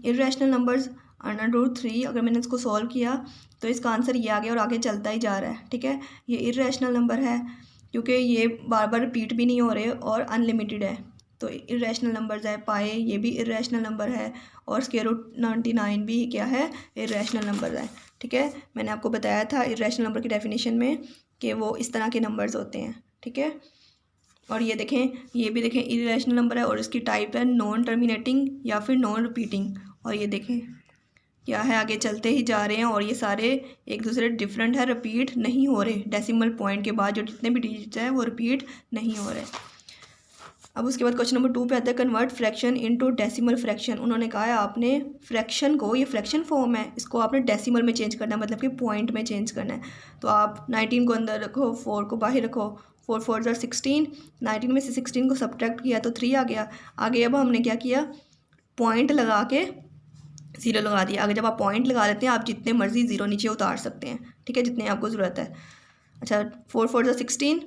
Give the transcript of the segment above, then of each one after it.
Irrational numbers √3 अगर मैंने इसको सॉल्व किया तो इसका आंसर ये आ गया और आगे चलता ही जा रहा है। ठीक है, ये इर्रेशनल नंबर है क्योंकि ये बार बार रिपीट भी नहीं हो रहे और अनलिमिटेड है, तो इर्रेशनल नंबर्स है। पाए ये भी इर्रेशनल नंबर है और स्क्वायर रूट 99 भी क्या है, इर्रेशनल नंबर है। ठीक है, मैंने आपको बताया था इर्रेशनल नंबर की डेफिनेशन में कि वो इस तरह के नंबर्स होते हैं। ठीक है, और ये देखें, ये भी देखें इर्रेशनल नंबर है और इसकी टाइप है नॉन टर्मिनेटिंग या फिर नॉन रिपीटिंग। और ये देखें क्या है, आगे चलते ही जा रहे हैं और ये सारे एक दूसरे डिफरेंट है, रिपीट नहीं हो रहे। डेसिमल पॉइंट के बाद जो जितने भी डिजिट हैं वो रिपीट नहीं हो रहे। अब उसके बाद क्वेश्चन नंबर 2 पे आता है convert fraction into decimal fraction. उन्होंने कहा है आपने फ्रैक्शन को, ये फ्रैक्शन फॉर्म है, इसको आपने डेसिमल में चेंज करना है, मतलब कि पॉइंट में चेंज करना है। तो आप 19 को अंदर रखो, 4 को बाहर रखो, 4 4 ज़ा 16, 19 में से 16 को सब्ट्रैक्ट किया तो 3 आ गया। आगे अब हमने क्या किया, पॉइंट लगा के 0 लगा दिया। आगे जब आप पॉइंट लगा लेते हैं आप जितने मर्जी 0 नीचे उतार सकते हैं। ठीक है, जितने आपको ज़रूरत है। अच्छा, 4 4 ज़ा 16,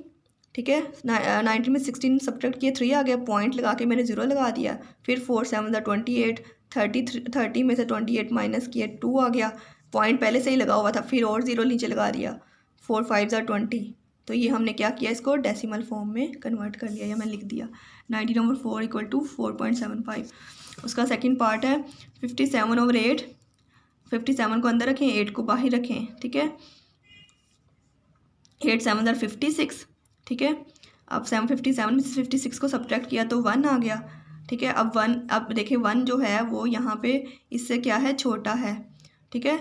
ठीक है, 19 में 16 सब्ट्रैक्ट किए 3 आ गया, पॉइंट लगा के मैंने 0 लगा दिया। फिर 4 7 ज़ा 28, 30 में से 28 माइनस किए 2 आ गया, पॉइंट पहले से ही लगा हुआ था, फिर और 0 नीचे लगा दिया। 4 5 ज़ा 20, तो ये हमने क्या किया, इसको डेसिमल फॉर्म में कन्वर्ट कर लिया, या मैं लिख दिया 19/4 = 4.75। उसका सेकंड पार्ट है 57/8। 57 को अंदर रखें, 8 को बाहर रखें। ठीक है, 8 7 ज़ा 56। ठीक है, अब 57 में से 56 को सब्ट्रैक्ट किया तो 1 आ गया। ठीक है, अब देखिए 1 जो है वो यहाँ पे इससे क्या है, छोटा है। ठीक है,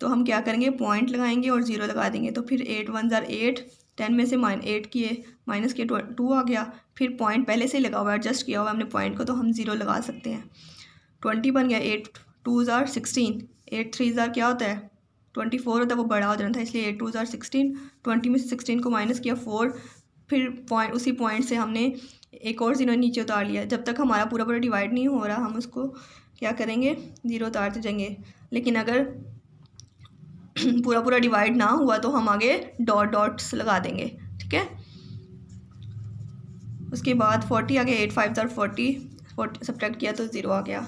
तो हम क्या करेंगे, पॉइंट लगाएंगे और 0 लगा देंगे। तो फिर 8 1 ज़ा 8, 10 में से -8 किए, माइनस किए 2 आ गया। फिर पॉइंट पहले से ही लगा हुआ है, एडजस्ट किया हुआ हमने पॉइंट को, तो हम 0 लगा सकते हैं। 20 बन गया। 8 2 ज़ा 16, 8 3 ज़ा क्या होता है 24 होता है, वो बड़ा हो जाना था, इसलिए 8 2 ज़ा 16। 20 में से 16 को माइनस किया 4, फिर पॉइंट, उसी पॉइंट से हमने एक और 0 नीचे उतार लिया। जब तक हमारा पूरा पूरा डिवाइड नहीं हो रहा हम उसको क्या करेंगे, 0 उतारते जाएंगे। लेकिन अगर पूरा पूरा डिवाइड ना हुआ तो हम आगे डॉट्स लगा देंगे। ठीक है, उसके बाद 40 आ गया, 8 5 ज़ा 40 सब्ट्रैक्ट किया तो 0 आ गया।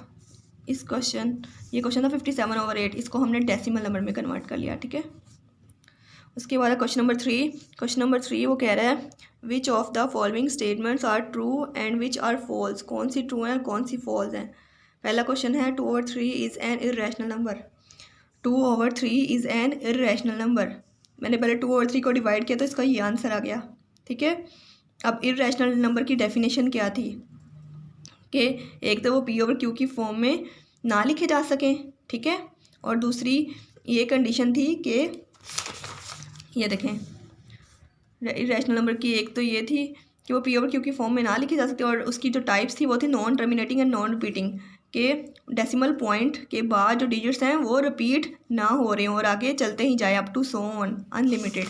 ये क्वेश्चन था 57/8, इसको हमने डेसिमल नंबर में कन्वर्ट कर लिया। ठीक है, उसके बाद क्वेश्चन नंबर 3। क्वेश्चन नंबर 3 वो कह रहा है which of the following statements are true and which are false. कौन सी ट्रू हैं और कौन सी फॉल्स हैं। पहला क्वेश्चन है 2/3 is an irrational number. 2/3 is an irrational number. मैंने पहले 2/3 को डिवाइड किया तो इसका ये आंसर आ गया। ठीक है, अब इर्रेशनल नंबर की डेफिनेशन क्या थी कि एक तो वो P/Q की फॉर्म में ना लिखे जा सकें। ठीक है, और दूसरी ये कंडीशन थी कि ये देखें इर्रेशनल नंबर की एक तो ये थी कि वो P/Q की फॉर्म में ना लिखे जा सकते, और उसकी जो टाइप्स थी वो थी non terminating and non repeating, के डेसिमल पॉइंट के बाद जो डिजिट्स हैं वो रिपीट ना हो रहे हों और आगे चलते ही जाए up to so on unlimited.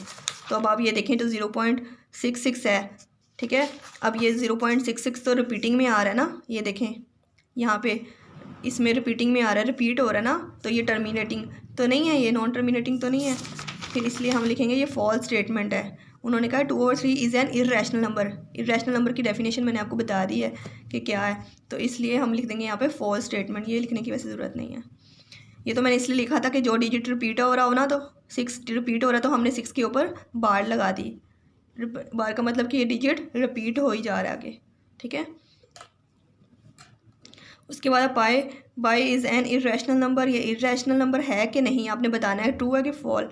तो अब आप ये देखें तो 0.66 है। ठीक है, अब ये 0.66 तो रिपीटिंग में आ रहा है ना, ये देखें यहाँ पे इसमें रिपीटिंग में आ रहा है, रिपीट हो रहा है ना, तो ये टर्मिनेटिंग तो नहीं है, ये नॉन टर्मिनेटिंग तो नहीं है। फिर इसलिए हम लिखेंगे ये फॉल्स स्टेटमेंट है। उन्होंने कहा 2/3 is an irrational number. Irrational number की डेफिनेशन मैंने आपको बता दी है कि क्या है, तो इसलिए हम लिख देंगे यहाँ पे फॉल्स स्टेटमेंट। ये लिखने की वैसे ज़रूरत नहीं है, ये तो मैंने इसलिए लिखा था कि जो डिजिट रिपीट हो रहा हो ना, तो 6 रिपीट हो रहा है तो हमने 6 के ऊपर बार लगा दी। बार का मतलब कि ये डिजिट रिपीट हो ही जा रहा है आगे। ठीक है, उसके बाद pi is an irrational number. ये इर्रेशनल नंबर है कि नहीं आपने बताना है, ट्रू है कि फॉल।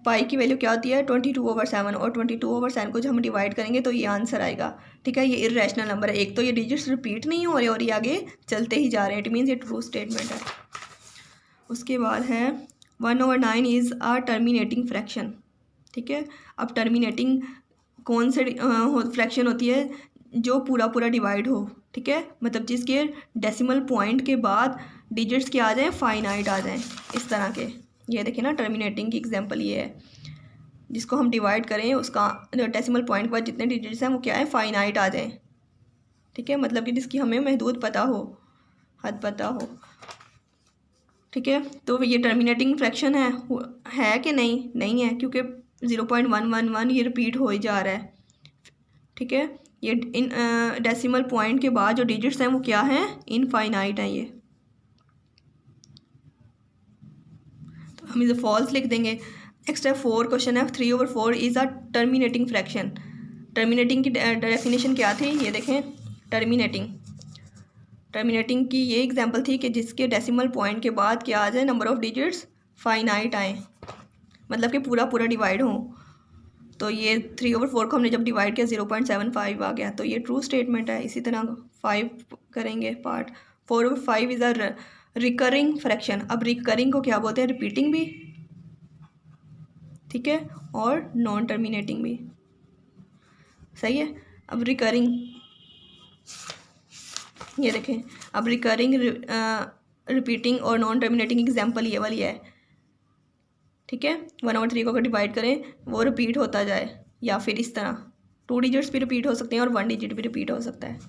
पाई की वैल्यू क्या होती है 22/7, और 22/7 को जब हम डिवाइड करेंगे तो ये आंसर आएगा। ठीक है, ये इर्रेशनल नंबर है। एक तो ये डिजिट्स रिपीट नहीं हो रहे और ये आगे चलते ही जा रहे हैं, इट मीन्स ये ट्रू स्टेटमेंट है। उसके बाद है 1/9 इज़ अ टर्मिनेटिंग फ्रैक्शन। ठीक है, अब टर्मिनेटिंग कौन से फ्रैक्शन होती है, जो पूरा पूरा डिवाइड हो। ठीक है, मतलब जिसके डेसिमल पॉइंट के बाद डिजिट्स के आ जाएं, फाइनाइट आ जाएं, इस तरह के। ये देखिए ना, टर्मिनेटिंग की एग्जांपल ये है, जिसको हम डिवाइड करें उसका डेसिमल पॉइंट के बाद जितने डिजिट्स हैं वो क्या है, फाइनाइट आ जाएं। ठीक है, मतलब कि जिसकी हमें महदूद पता हो, हद पता हो। ठीक है, तो ये टर्मिनेटिंग फ्रैक्शन है कि नहीं है, क्योंकि 0.111 ये रिपीट हो ही जा रहा है। ठीक है, ये इन डेसिमल पॉइंट के बाद जो डिजिट्स हैं वो क्या हैं, इनफाइनाइट हैं ये। हम इसे फॉल्स लिख देंगे। नेक्स्ट है 4 क्वेश्चन है 3/4 is a terminating fraction. Terminating की डेफिनेशन क्या थी, ये देखें। टर्मिनेटिंग की ये एग्जांपल थी कि जिसके डेसिमल पॉइंट के बाद क्या आ जाए, नंबर ऑफ़ डिजिट्स फाइनाइट आए, मतलब कि पूरा डिवाइड हो। तो ये 3/4 को हमने जब डिवाइड किया 0.75 आ गया, तो ये ट्रू स्टेटमेंट है। इसी तरह 5 करेंगे part. 4/5 is a recurring fraction. अब रिकरिंग को क्या बोलते हैं, रिपीटिंग भी, ठीक है, और नॉन टर्मिनेटिंग भी, सही है। अब रिकरिंग, ये देखें, अब रिकरिंग, रिपीटिंग और नॉन टर्मिनेटिंग एग्जांपल ये वाली है, ठीक है। 1/3 को अगर डिवाइड करें वो रिपीट होता जाए, या फिर इस तरह 2 डिजिट्स भी रिपीट हो सकते हैं और 1 डिजिट भी रिपीट हो सकता है,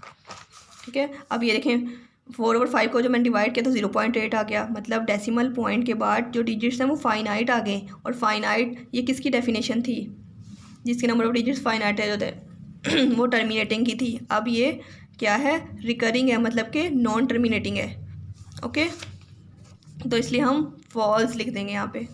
ठीक है। अब ये देखें 4/5 को जब मैंने डिवाइड किया तो 0.8 आ गया, मतलब डेसिमल पॉइंट के बाद जो डिजिट्स हैं वो फाइनाइट आ गए। और फाइनाइट ये किसकी डेफिनेशन थी, जिसके नंबर ऑफ डिजिट्स फाइनाइट है जो थे वो टर्मिनेटिंग की थी। अब ये क्या है, रिकरिंग है, मतलब कि नॉन टर्मिनेटिंग है, ओके। तो इसलिए हम फॉल्स लिख देंगे यहाँ पे।